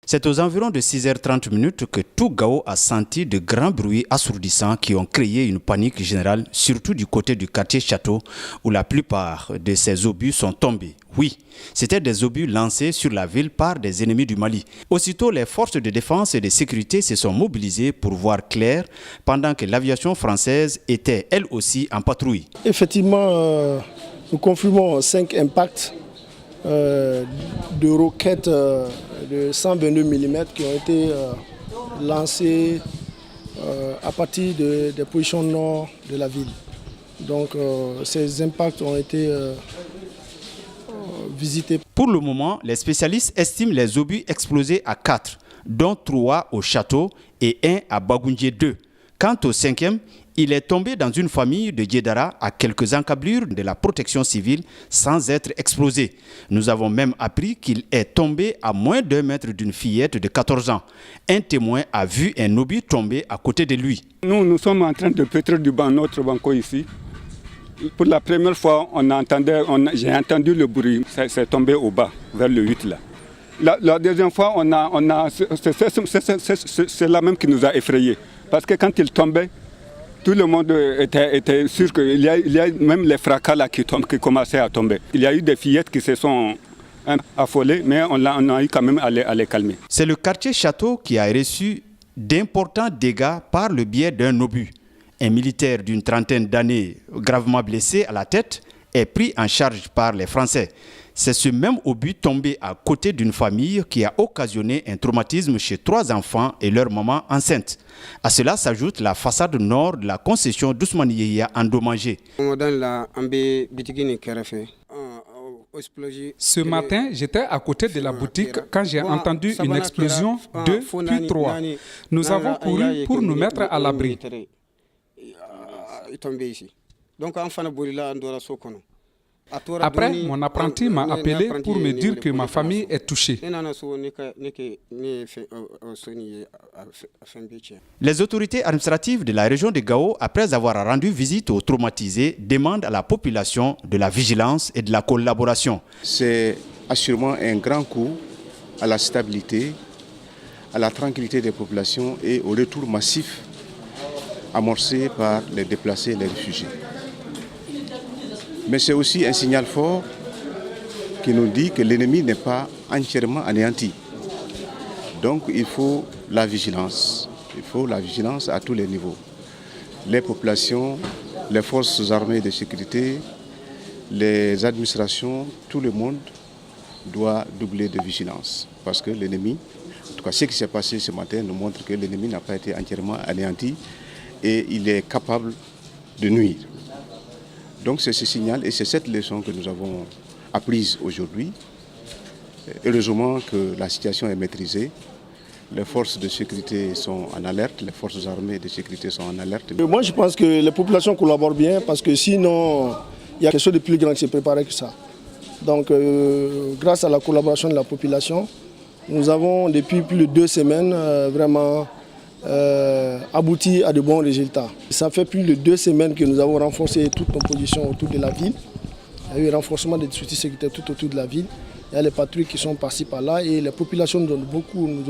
C'est aux environs de 6h30 que tout Gao a senti de grands bruits assourdissants qui ont créé une panique générale, surtout du côté du quartier Château, où la plupart de ces obus sont tombés. Oui, c'étaient des obus lancés sur la ville par des ennemis du Mali. Aussitôt, les forces de défense et de sécurité se sont mobilisées pour voir clair, pendant que l'aviation française était elle aussi en patrouille. Effectivement, nous confirmons 5 impacts de roquettes de 122 mm qui ont été lancées à partir des positions nord de la ville. Donc ces impacts ont été visités. Pour le moment, les spécialistes estiment les obus explosés à 4, dont 3 au château et 1 à Bagoundié 2. Quant au 5e, il est tombé dans une famille de Djedara à quelques encablures de la protection civile sans être explosé. Nous avons même appris qu'il est tombé à moins d'1 mètre d'une fillette de 14 ans. Un témoin a vu un obus tomber à côté de lui. Nous sommes en train de pétrir notre banco ici. Pour la première fois, j'ai entendu le bruit. C'est tombé au bas, vers le 8 là. La deuxième fois, c'est la même qui nous a effrayés. Parce que quand il tombait, tout le monde était sûr qu'il y a même les fracas là qui commençaient à tomber. Il y a eu des fillettes qui se sont affolées, mais on a eu quand même à les calmer. C'est le quartier Château qui a reçu d'importants dégâts par le biais d'un obus. Un militaire d'une trentaine d'années, gravement blessé à la tête, est pris en charge par les Français. C'est ce même obus tombé à côté d'une famille qui a occasionné un traumatisme chez 3 enfants et leur maman enceinte. À cela s'ajoute la façade nord de la concession d'Ousmane Yehia endommagée. Ce matin, j'étais à côté de la boutique quand j'ai entendu une explosion, 2 puis 3. Nous avons couru pour nous mettre à l'abri. Après, mon apprenti m'a appelé pour me dire que ma famille est touchée. Les autorités administratives de la région de Gao, après avoir rendu visite aux traumatisés, demandent à la population de la vigilance et de la collaboration. C'est assurément un grand coup à la stabilité, à la tranquillité des populations et au retour massif amorcé par les déplacés et les réfugiés. Mais c'est aussi un signal fort qui nous dit que l'ennemi n'est pas entièrement anéanti. Donc il faut la vigilance. Il faut la vigilance à tous les niveaux. Les populations, les forces armées de sécurité, les administrations, tout le monde doit doubler de vigilance. Parce que l'ennemi, en tout cas ce qui s'est passé ce matin, nous montre que l'ennemi n'a pas été entièrement anéanti et il est capable de nuire. Donc c'est ce signal et c'est cette leçon que nous avons apprise aujourd'hui. Heureusement que la situation est maîtrisée. Les forces de sécurité sont en alerte, les forces armées de sécurité sont en alerte. Moi je pense que les populations collaborent bien parce que sinon il y a quelque chose de plus grand qui s'est préparé que ça. Donc grâce à la collaboration de la population, nous avons depuis plus de 2 semaines vraiment abouti à de bons résultats. Ça fait plus de 2 semaines que nous avons renforcé toutes nos positions autour de la ville. Il y a eu un renforcement des dispositifs sécuritaires tout autour de la ville. Il y a les patrouilles qui sont passées par là et les populations nous ont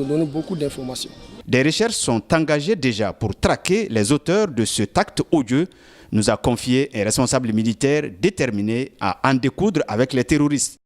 donné beaucoup d'informations. Des recherches sont engagées déjà pour traquer les auteurs de cet acte odieux, nous a confié un responsable militaire déterminé à en découdre avec les terroristes.